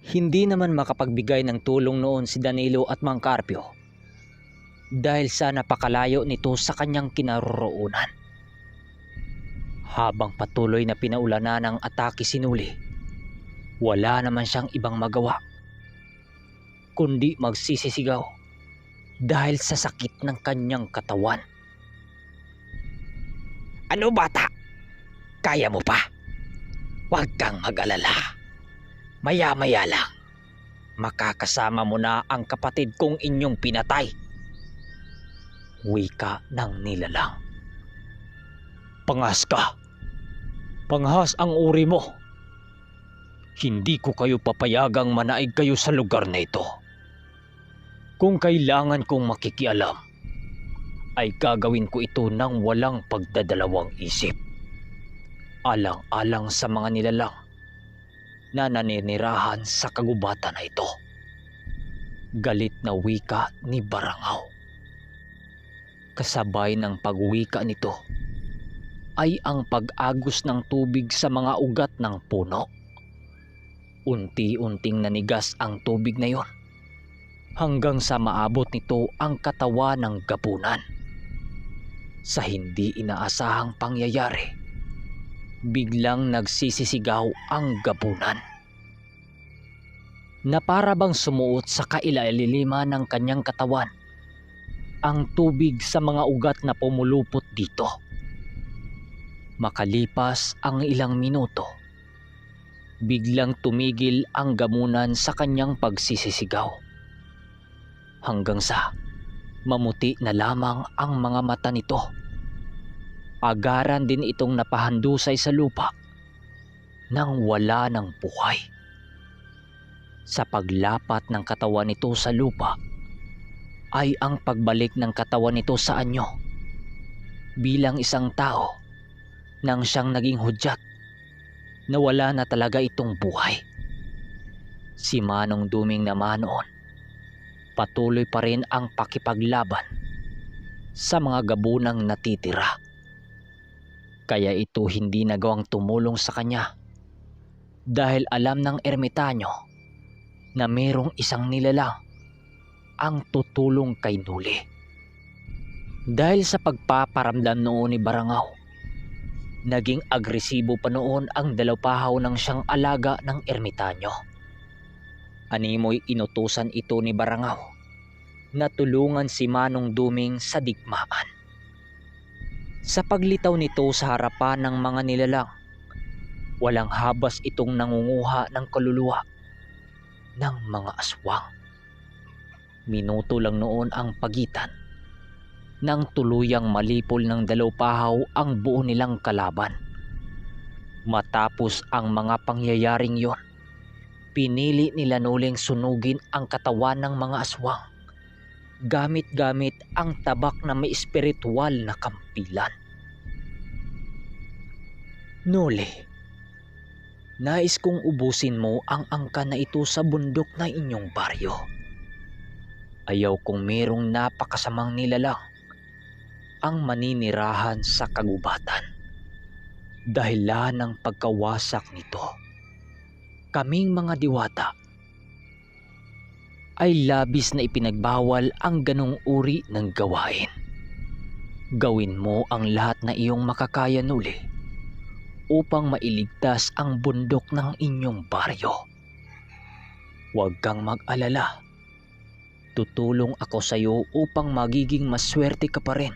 Hindi naman makapagbigay ng tulong noon si Danilo at Mang Carpio dahil sa napakalayo nito sa kanyang kinaroroonan. Habang patuloy na pinaulanan ng atake si Nuli, wala naman siyang ibang magawa kundi magsisisigaw dahil sa sakit ng kanyang katawan. "Ano bata? Kaya mo pa? Huwag kang mag-alala. Maya-maya lang, makakasama mo na ang kapatid kong inyong pinatay." Wika ng nilalang. "Pangas ka! Panghas ang uri mo! Hindi ko kayo papayagang manaig kayo sa lugar na ito. Kung kailangan kong makikialam, ay gagawin ko ito ng walang pagdadalawang isip." Alang-alang sa mga nilalang na naninirahan sa kagubatan na ito. Galit na wika ni Barangaw. Kasabay ng pagwika nito ay ang pag-agos ng tubig sa mga ugat ng puno. Unti-unting nanigas ang tubig na yon hanggang sa maabot nito ang katawan ng gabunan. Sa hindi inaasahang pangyayari, biglang nagsisisigaw ang gabunan na para bang sumuot sa kailaliliman ng kanyang katawan ang tubig sa mga ugat na pumulupot dito. Makalipas ang ilang minuto, biglang tumigil ang gamunan sa kanyang pagsisisigaw hanggang sa mamuti na lamang ang mga mata nito. Agaran din itong napahandusay sa lupa nang wala ng buhay. Sa paglapat ng katawan nito sa lupa ay ang pagbalik ng katawan nito sa anyo bilang isang tao nang siyang naging hudyat na wala na talaga itong buhay. Si Manong Duming naman noon, patuloy pa rin ang pakipaglaban sa mga gabunang natitira. Kaya ito hindi nagawang tumulong sa kanya dahil alam ng ermitanyo na mayroong isang nilalang ang tutulong kay Nuli. Dahil sa pagpaparamdam noon ni Barangaw, naging agresibo pa noon ang dalapahaw ng siyang alaga ng ermitanyo. Animoy inutusan ito ni Barangaw na tulungan si Manong Duming sa digmaan. Sa paglitaw nito sa harapan ng mga nilalang, walang habas itong nangunguha ng kaluluwa ng mga aswang. Minuto lang noon ang pagitan nang tuluyang malipol ng dalawapahaw ang buo nilang kalaban. Matapos ang mga pangyayaring yon, pinili nila Nuling sunugin ang katawan ng mga aswang gamit ang tabak na may espiritual na kampilan. "Nuli, nais kong ubusin mo ang angkan na ito sa bundok na inyong baryo. Ayaw kong merong napakasamang nilalang ang maninirahan sa kagubatan. Dahilan ng pagkawasak nito, kaming mga diwata ay labis na ipinagbawal ang ganong uri ng gawain. Gawin mo ang lahat na iyong makakaya, Nuli, upang mailigtas ang bundok ng inyong baryo. Huwag kang mag-alala. Tutulong ako sa iyo upang magiging maswerte ka pa rin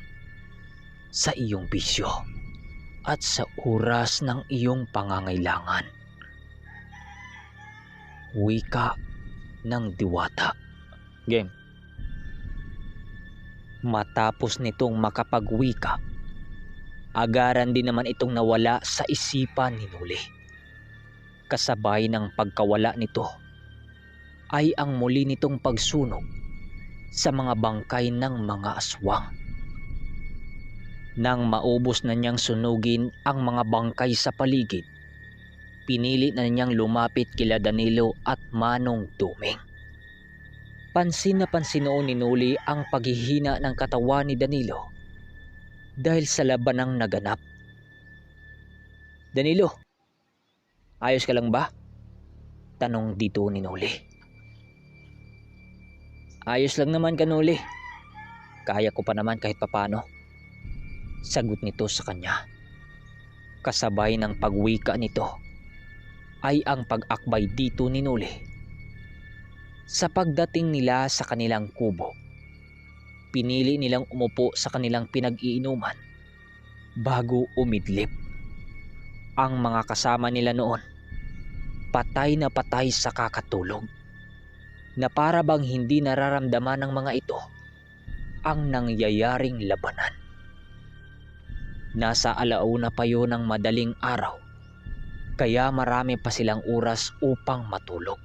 sa iyong bisyo at sa oras ng iyong pangangailangan." Wika ng diwata. Game. Matapos nitong makapagwika, agaran din naman itong nawala sa isipan ni Nuli. Kasabay ng pagkawala nito ay ang muli nitong pagsunog sa mga bangkay ng mga aswang. Nang maubos na niyang sunugin ang mga bangkay sa paligid, pinili na niyang lumapit kila Danilo at Manong Duming. Pansin na pansin noon ni Nuli ang paghihina ng katawan ni Danilo dahil sa labanang naganap. "Danilo, ayos ka lang ba? Tanong dito ni Noli. Ayos lang naman Kanuli. Kaya ko pa naman kahit papano. Sagot nito sa kanya. Kasabay ng pagwika nito ay ang pag-akbay dito ni Noli. Sa pagdating nila sa kanilang kubo, pinili nilang umupo sa kanilang pinag-iinuman bago umidlip. Ang mga kasama nila noon, patay na patay sa kakatulog, na para bang hindi nararamdaman ng mga ito ang nangyayaring labanan. Nasa alauna pa yun ng madaling araw, kaya marami pa silang oras upang matulog.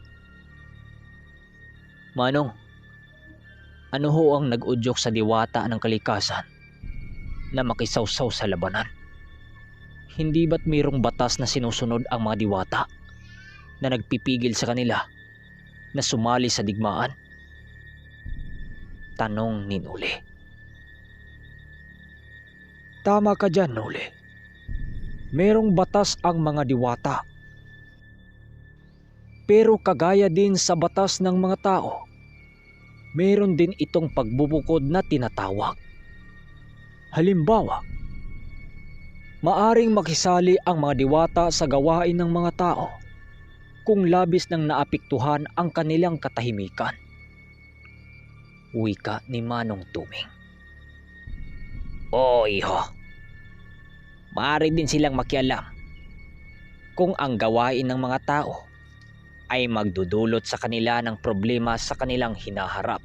Manong, ano ho ang nag-udyok sa diwata ng kalikasan na makisawsaw sa labanan? Hindi ba't mayroong batas na sinusunod ang mga diwata na nagpipigil sa kanila na sumali sa digmaan? Tanong ni Noli. Tama ka dyan, Noli. Merong batas ang mga diwata. Pero kagaya din sa batas ng mga tao, meron din itong pagbubukod na tinatawag. Halimbawa, maaring makisali ang mga diwata sa gawain ng mga tao kung labis nang naapektuhan ang kanilang katahimikan. Wika ni Manong Tuming. Oo, iho. Maaari din silang makialam kung ang gawain ng mga tao ay magdudulot sa kanila ng problema sa kanilang hinaharap.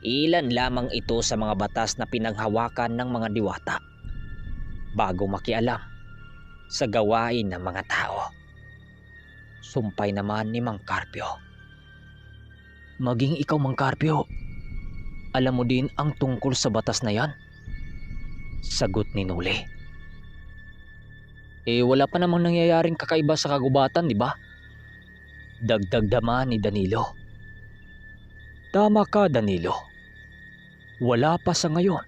Ilan lamang ito sa mga batas na pinanghawakan ng mga diwata bago makialam sa gawain ng mga tao. Sumpay naman ni Mang Carpio. Maging ikaw, Mang Carpio, alam mo din ang tungkol sa batas na yan? Sagot ni Noli. Wala pa namang nangyayaring kakaiba sa kagubatan, di ba? Dagdag naman ni Danilo. Tama ka, Danilo. Wala pa sa ngayon.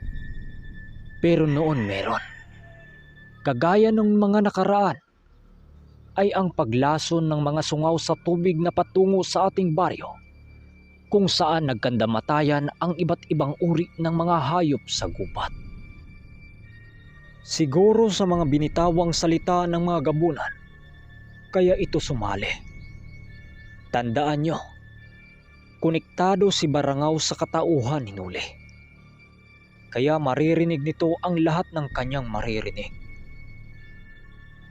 Pero noon meron. Kagaya ng mga nakaraan ay ang paglason ng mga sungaw sa tubig na patungo sa ating baryo, kung saan nagkandamatayan ang iba't ibang uri ng mga hayop sa gubat. Siguro sa mga binitawang salita ng mga gabunan, kaya ito sumali. Tandaan nyo, konektado si Barangaw sa katauhan ni Noli. Kaya maririnig nito ang lahat ng kanyang maririnig.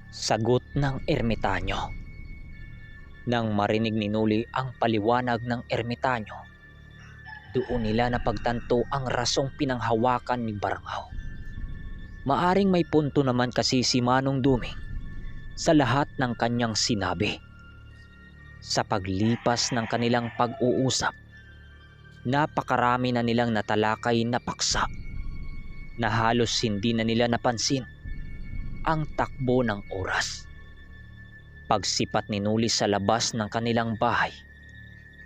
Sagot ng ermitanyo. Nang marinig ni Noli ang paliwanag ng ermitanyo, doon nila napagtanto ang rasong pinanghawakan ni Barangaw. Maaring may punto naman kasi si Manong Duming sa lahat ng kanyang sinabi. Sa paglipas ng kanilang pag-uusap, napakarami na nilang natalakay na paksa na halos hindi na nila napansin ang takbo ng oras. Pagsipat ni Noli sa labas ng kanilang bahay,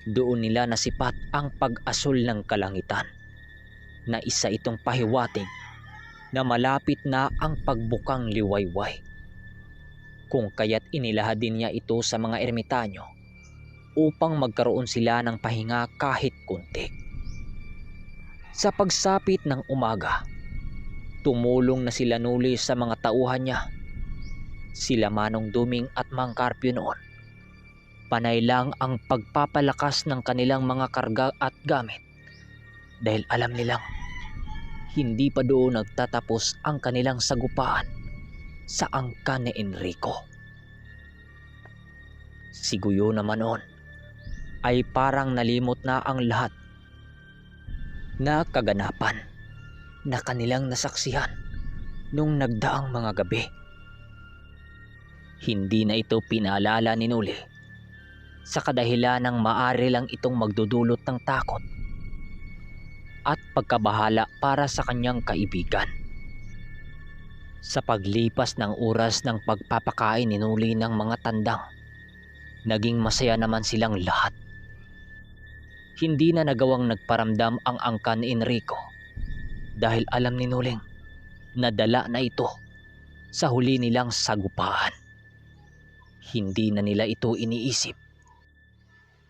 doon nila nasipat ang pag-asul ng kalangitan, na isa itong pahiwatig na malapit na ang pagbukang liwayway. Kung kaya't inilahad din niya ito sa mga ermitanyo upang magkaroon sila ng pahinga kahit kunti. Sa pagsapit ng umaga, tumulong na sila Noli sa mga tauhan niya. Sila Manong Duming at Mang Carpio noon, panay lang ang pagpapalakas ng kanilang mga karga at gamit dahil alam nilang hindi pa doon nagtatapos ang kanilang sagupaan sa angkan ni Enrico. Si Guyo naman noon ay parang nalimot na ang lahat na kaganapan na kanilang nasaksihan nung nagdaang mga gabi. Hindi na ito pinaalala ni Noli sa kadahilan ng maaari lang itong magdudulot ng takot at pagkabahala para sa kanyang kaibigan. Sa paglipas ng oras ng pagpapakain ni Noli ng mga tandang, naging masaya naman silang lahat. Hindi na nagawang nagparamdam ang angkan ni Enrico dahil alam ni Noling na dala na ito sa huli nilang sagupaan. Hindi na nila ito iniisip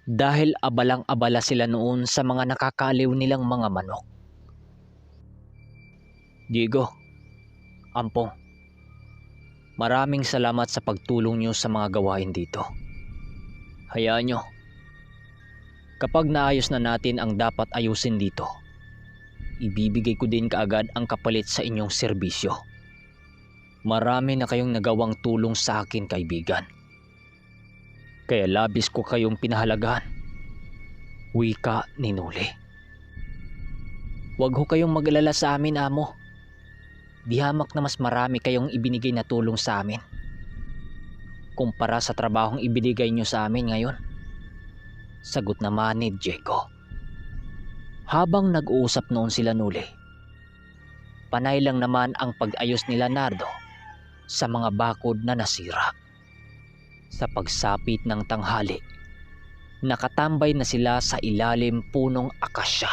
dahil abalang-abala sila noon sa mga nakakaliw nilang mga manok. Diego, Ampong, maraming salamat sa pagtulong nyo sa mga gawain dito. Hayaan nyo, kapag naayos na natin ang dapat ayusin dito, ibibigay ko din kaagad ang kapalit sa inyong serbisyo. Marami na kayong nagawang tulong sa akin, kaibigan. Kaya labis ko kayong pinahalagahan. Wika ni Nuli. Huwag ho kayong mag-alala sa amin, amo. Di hamak na mas marami kayong ibinigay na tulong sa amin kumpara sa trabahong ibinigay nyo sa amin ngayon. Sagot naman ni Diego. Habang nag-uusap noon sila Nuli, panay lang naman ang pag-ayos nila Nardo sa mga bakod na nasira. Sa pagsapit ng tanghali, nakatambay na sila sa ilalim punong akasya.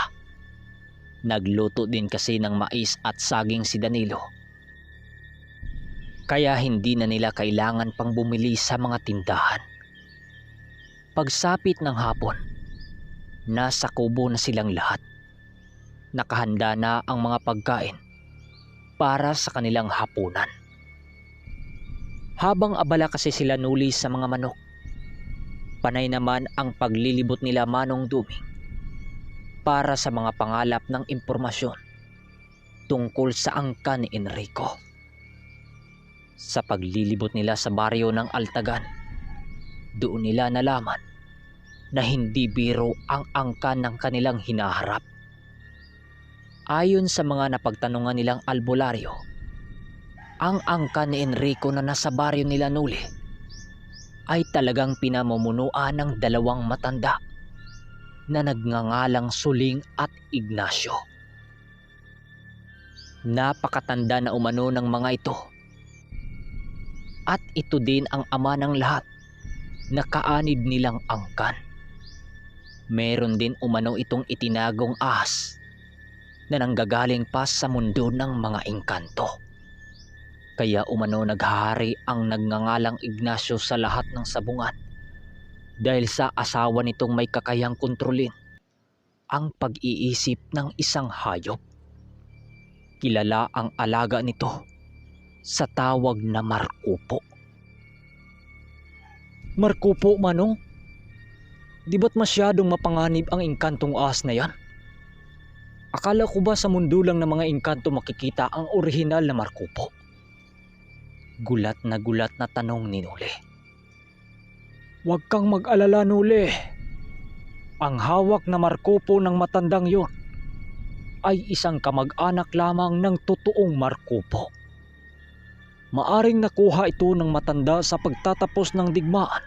Nagluto din kasi ng mais at saging si Danilo. Kaya hindi na nila kailangan pang bumili sa mga tindahan. Pagsapit ng hapon, nasa kubo na silang lahat. Nakahanda na ang mga pagkain para sa kanilang hapunan. Habang abala kasi sila Nuli sa mga manok, panay naman ang paglilibot nila Manong Duming para sa mga pangalap ng impormasyon tungkol sa angkan ni Enrico. Sa paglilibot nila sa baryo ng Altagan, doon nila nalaman na hindi biro ang angkan ng kanilang hinaharap. Ayon sa mga napagtanungan nilang albularyo, ang angkan ni Enrico na nasa baryo nila Nuli ay talagang pinamumunuan ng dalawang matanda na nagngangalang Suling at Ignacio. Napakatanda na umano ng mga ito, at ito din ang ama ng lahat na kaanib nilang angkan. Meron din umano itong itinagong ahas na nanggagaling pa sa mundo ng mga engkanto. Kaya umano naghahari ang nagngangalang Ignacio sa lahat ng sabungan dahil sa asawa nitong may kakayang kontrolin ang pag-iisip ng isang hayop. Kilala ang alaga nito sa tawag na Markupo. Markupo, Manong? Di ba't masyadong mapanganib ang engkantong ahas na yan? Akala ko ba sa mundo lang ng mga engkanto makikita ang orihinal na Markupo? Gulat na tanong ni Nuli. Huwag kang mag-alala, Nuli. Ang hawak na Markupo ng matandang yon ay isang kamag-anak lamang ng totoong Markupo. Maaring nakuha ito ng matanda sa pagtatapos ng digmaan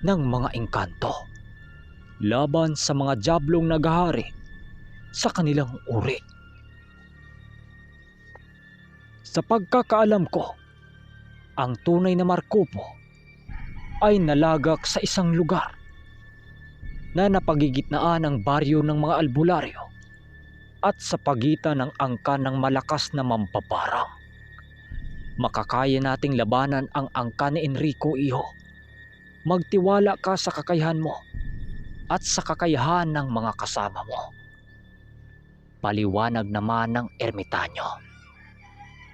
ng mga engkanto laban sa mga diablong naghahari sa kanilang uri. Sa pagkakaalam ko, ang tunay na Markupo ay nalagak sa isang lugar na napagigitnaan ng baryo ng mga albularyo at sa pagitan ng angkan ng malakas na mampaparang. Makakaya nating labanan ang angkan ni Enrico, iho. Magtiwala ka sa kakayahan mo at sa kakayahan ng mga kasama mo. Paliwanag naman ng ermitanyo.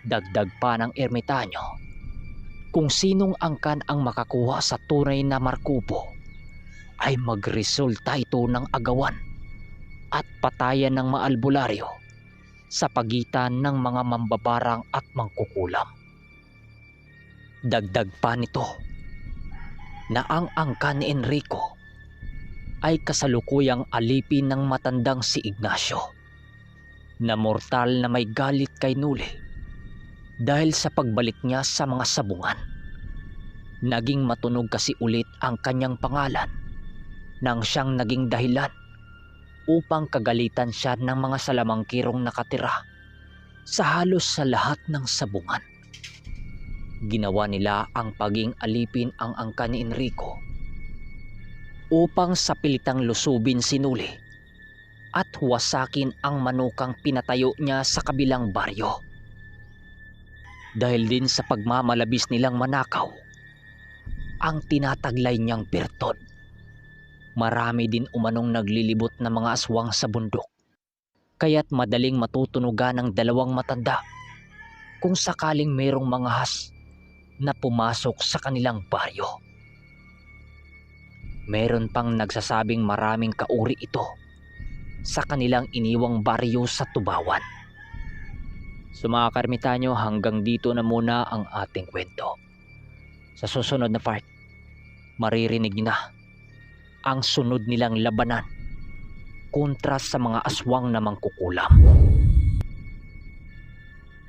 Dagdag pa ng ermitanyo, kung sinong angkan ang makakuha sa tunay na Markupo ay magresulta ito ng agawan at patayan ng maalbularyo sa pagitan ng mga mambabarang at mangkukulam. Dagdag pa nito na ang angkan ni Enrico ay kasalukuyang alipin ng matandang si Ignacio na mortal na may galit kay Nuli dahil sa pagbalik niya sa mga sabungan. Naging matunog kasi ulit ang kanyang pangalan nang siyang naging dahilan upang kagalitan siya ng mga salamangkirong nakatira sa halos sa lahat ng sabungan. Ginawa nila ang paging alipin ang angkan ni Enrico upang sa pilitang lusubin si Nuli at wasakin ang manukang pinatayo niya sa kabilang baryo. Dahil din sa pagmamalabis nilang manakaw, ang tinataglay niyang birtod. Marami din umanong naglilibot na mga aswang sa bundok, kaya't madaling matutunugan ng dalawang matanda kung sakaling mayroong mga has na pumasok sa kanilang baryo. Meron pang nagsasabing maraming kauri ito sa kanilang iniwang baryo sa Tubawan. So mga kaermitanyo, hanggang dito na muna ang ating kwento. Sa susunod na part, maririnig niyo na ang sunod nilang labanan kontra sa mga aswang na mangkukulam.